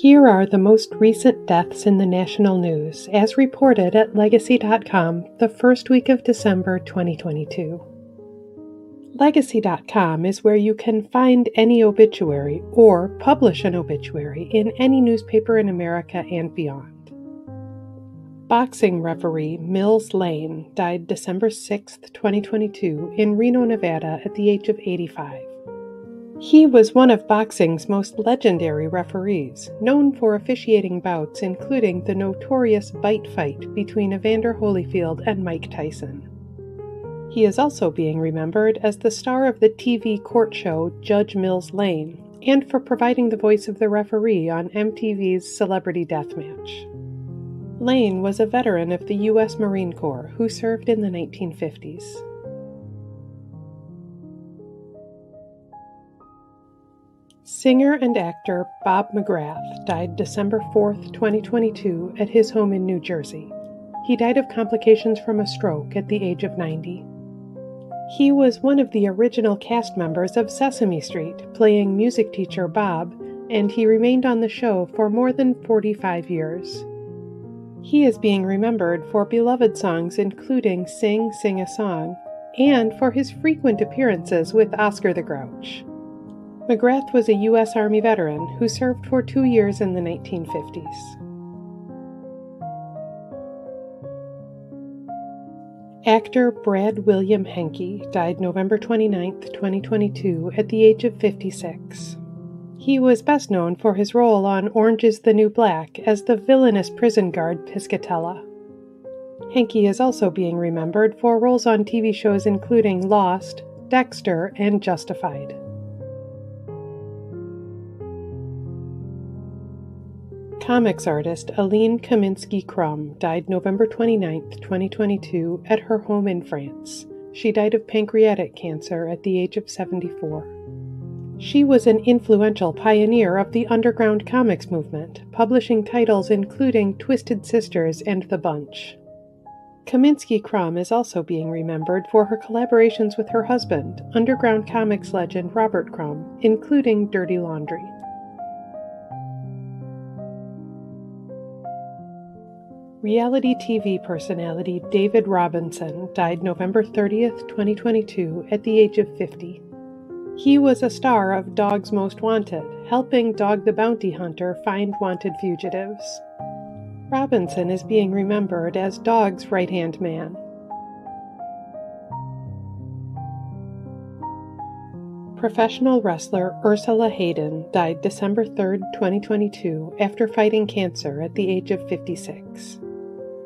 Here are the most recent deaths in the national news, as reported at Legacy.com the first week of December 2022. Legacy.com is where you can find any obituary or publish an obituary in any newspaper in America and beyond. Boxing referee Mills Lane died December 6, 2022 in Reno, Nevada at the age of 85. He was one of boxing's most legendary referees, known for officiating bouts including the notorious bite fight between Evander Holyfield and Mike Tyson. He is also being remembered as the star of the TV court show Judge Mills Lane, and for providing the voice of the referee on MTV's Celebrity Deathmatch. Lane was a veteran of the U.S. Marine Corps who served in the 1950s. Singer and actor Bob McGrath died December 4, 2022 at his home in New Jersey. He died of complications from a stroke at the age of 90. He was one of the original cast members of Sesame Street, playing music teacher Bob, and he remained on the show for more than 45 years. He is being remembered for beloved songs including Sing, Sing a Song, and for his frequent appearances with Oscar the Grouch. McGrath was a U.S. Army veteran who served for 2 years in the 1950s. Actor Brad William Henke died November 29, 2022 at the age of 56. He was best known for his role on Orange is the New Black as the villainous prison guard Piscatella. Henke is also being remembered for roles on TV shows including Lost, Dexter, and Justified. Comics artist Aline Kominsky-Crumb died November 29, 2022 at her home in France. She died of pancreatic cancer at the age of 74. She was an influential pioneer of the underground comics movement, publishing titles including Twisted Sisters and The Bunch. Kominsky-Crumb is also being remembered for her collaborations with her husband, underground comics legend Robert Crumb, including Dirty Laundry. Reality TV personality David Robinson died November 30, 2022 at the age of 50. He was a star of Dogs Most Wanted, helping Dog the Bounty Hunter find wanted fugitives. Robinson is being remembered as Dog's right-hand man. Professional wrestler Ursula Hayden died December 3, 2022 after fighting cancer at the age of 56.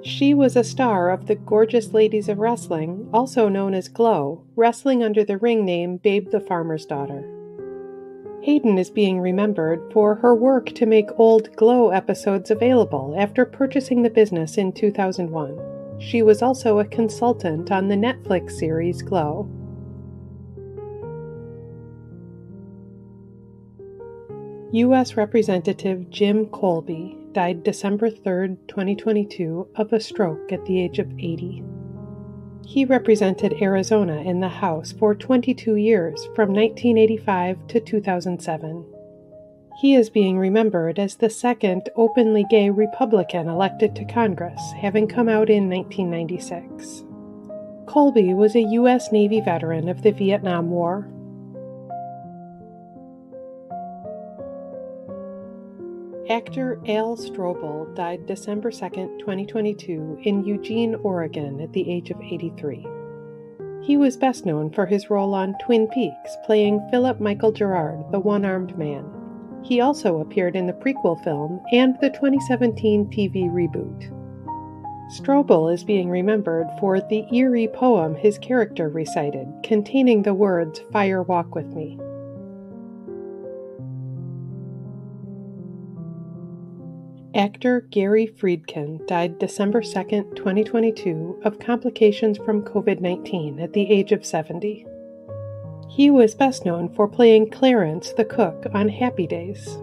She was a star of the Gorgeous Ladies of Wrestling, also known as Glow, wrestling under the ring name Babe the Farmer's Daughter. Hayden is being remembered for her work to make old Glow episodes available after purchasing the business in 2001. She was also a consultant on the Netflix series Glow. U.S. Representative Jim Kolbe died December 3, 2022 of a stroke at the age of 80. He represented Arizona in the House for 22 years from 1985 to 2007. He is being remembered as the second openly gay Republican elected to Congress, having come out in 1996. Kolbe was a U.S. Navy veteran of the Vietnam War. Actor Al Strobel died December 2, 2022 in Eugene, Oregon at the age of 83. He was best known for his role on Twin Peaks, playing Philip Michael Gerard, the one-armed man. He also appeared in the prequel film and the 2017 TV reboot. Strobel is being remembered for the eerie poem his character recited, containing the words, "Fire Walk With Me." Actor Gary Friedkin died December 2, 2022 of complications from COVID-19 at the age of 70. He was best known for playing Clarence the cook on Happy Days.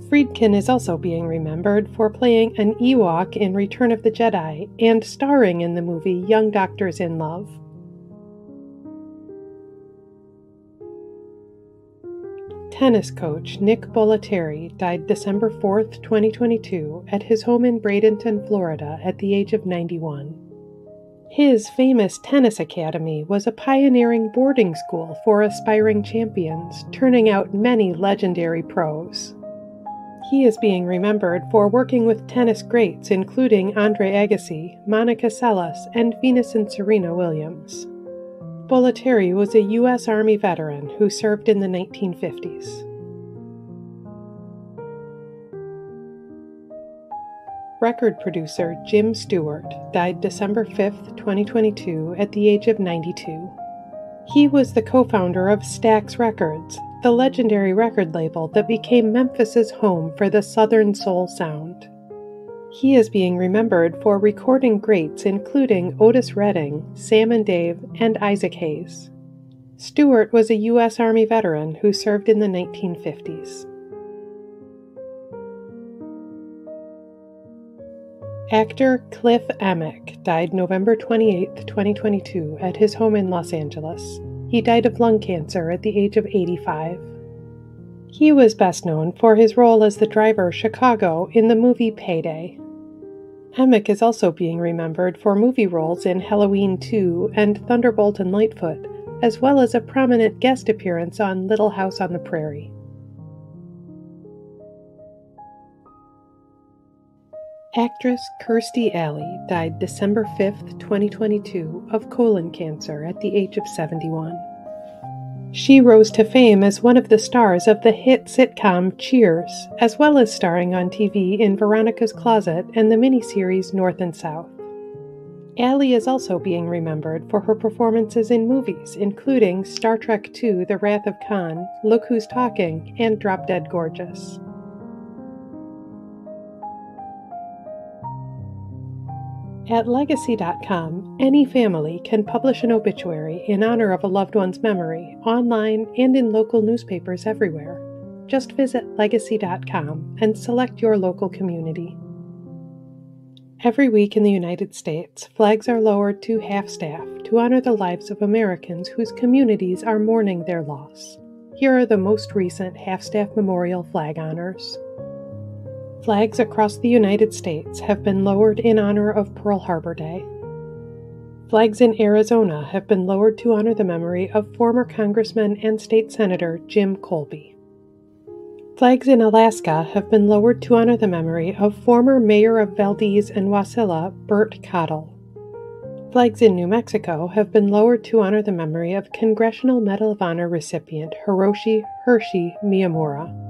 Friedkin is also being remembered for playing an Ewok in Return of the Jedi and starring in the movie Young Doctors in Love. Tennis coach Nick Bollettieri died December 4, 2022, at his home in Bradenton, Florida, at the age of 91. His famous tennis academy was a pioneering boarding school for aspiring champions, turning out many legendary pros. He is being remembered for working with tennis greats including Andre Agassi, Monica Seles, and Venus and Serena Williams. Bollettieri was a U.S. Army veteran who served in the 1950s. Record producer Jim Stewart died December 5, 2022, at the age of 92. He was the co-founder of Stax Records, the legendary record label that became Memphis's home for the Southern Soul sound. He is being remembered for recording greats including Otis Redding, Sam and Dave, and Isaac Hayes. Stewart was a U.S. Army veteran who served in the 1950s. Actor Cliff Emmich died November 28, 2022, at his home in Los Angeles. He died of lung cancer at the age of 85. He was best known for his role as the driver Chicago in the movie Payday. Emmich is also being remembered for movie roles in Halloween 2 and Thunderbolt and Lightfoot, as well as a prominent guest appearance on Little House on the Prairie. Actress Kirstie Alley died December 5, 2022, of colon cancer at the age of 71. She rose to fame as one of the stars of the hit sitcom Cheers, as well as starring on TV in Veronica's Closet and the miniseries North and South. Alley is also being remembered for her performances in movies, including Star Trek II: The Wrath of Khan, Look Who's Talking, and Drop Dead Gorgeous. At Legacy.com, any family can publish an obituary in honor of a loved one's memory, online and in local newspapers everywhere. Just visit Legacy.com and select your local community. Every week in the United States, flags are lowered to half-staff to honor the lives of Americans whose communities are mourning their loss. Here are the most recent half-staff memorial flag honors. Flags across the United States have been lowered in honor of Pearl Harbor Day. Flags in Arizona have been lowered to honor the memory of former Congressman and State Senator Jim Kolbe. Flags in Alaska have been lowered to honor the memory of former Mayor of Valdez and Wasilla, Burt Cottle. Flags in New Mexico have been lowered to honor the memory of Congressional Medal of Honor recipient Hiroshi Hershey Miyamura.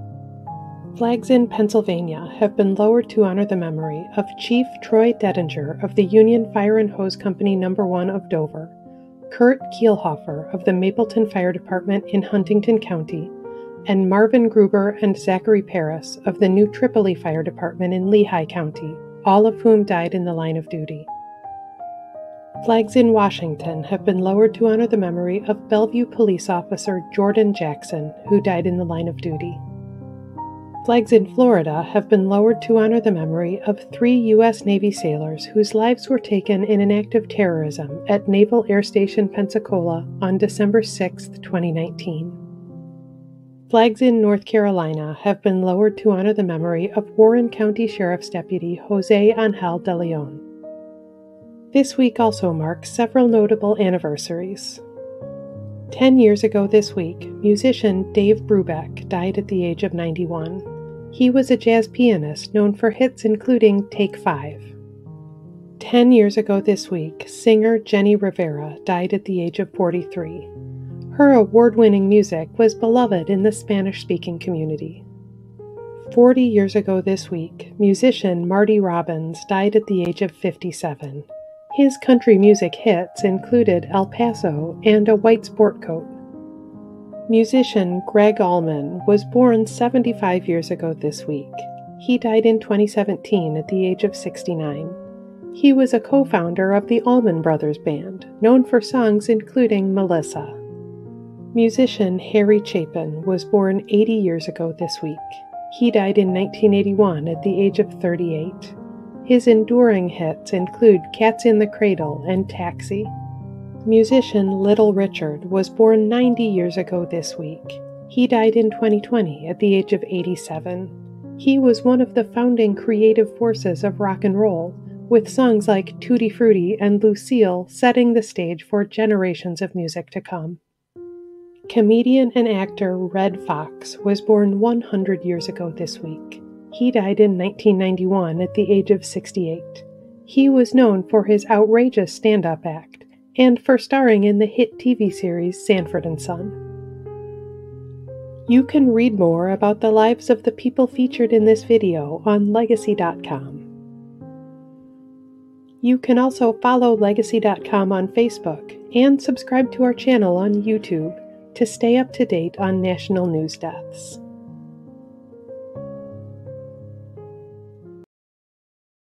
Flags in Pennsylvania have been lowered to honor the memory of Chief Troy Dettinger of the Union Fire and Hose Company No. 1 of Dover, Kurt Kielhofer of the Mapleton Fire Department in Huntington County, and Marvin Gruber and Zachary Paris of the New Tripoli Fire Department in Lehigh County, all of whom died in the line of duty. Flags in Washington have been lowered to honor the memory of Bellevue police officer Jordan Jackson, who died in the line of duty. Flags in Florida have been lowered to honor the memory of 3 U.S. Navy sailors whose lives were taken in an act of terrorism at Naval Air Station Pensacola on December 6, 2019. Flags in North Carolina have been lowered to honor the memory of Warren County Sheriff's Deputy Jose Angel de Leon. This week also marks several notable anniversaries. 10 years ago this week, musician Dave Brubeck died at the age of 91. He was a jazz pianist known for hits including Take 5. 10 years ago this week, singer Jenny Rivera died at the age of 43. Her award-winning music was beloved in the Spanish-speaking community. 40 years ago this week, musician Marty Robbins died at the age of 57. His country music hits included El Paso and A White Sport Coat. Musician Greg Allman was born 75 years ago this week. He died in 2017 at the age of 69. He was a co-founder of the Allman Brothers Band, known for songs including Melissa. Musician Harry Chapin was born 80 years ago this week. He died in 1981 at the age of 38. His enduring hits include Cats in the Cradle and Taxi. Musician Little Richard was born 90 years ago this week. He died in 2020 at the age of 87. He was one of the founding creative forces of rock and roll, with songs like Tutti Frutti and Lucille setting the stage for generations of music to come. Comedian and actor Redd Foxx was born 100 years ago this week. He died in 1991 at the age of 68. He was known for his outrageous stand-up act and for starring in the hit TV series Sanford and Son. You can read more about the lives of the people featured in this video on Legacy.com. You can also follow Legacy.com on Facebook and subscribe to our channel on YouTube to stay up to date on national news deaths.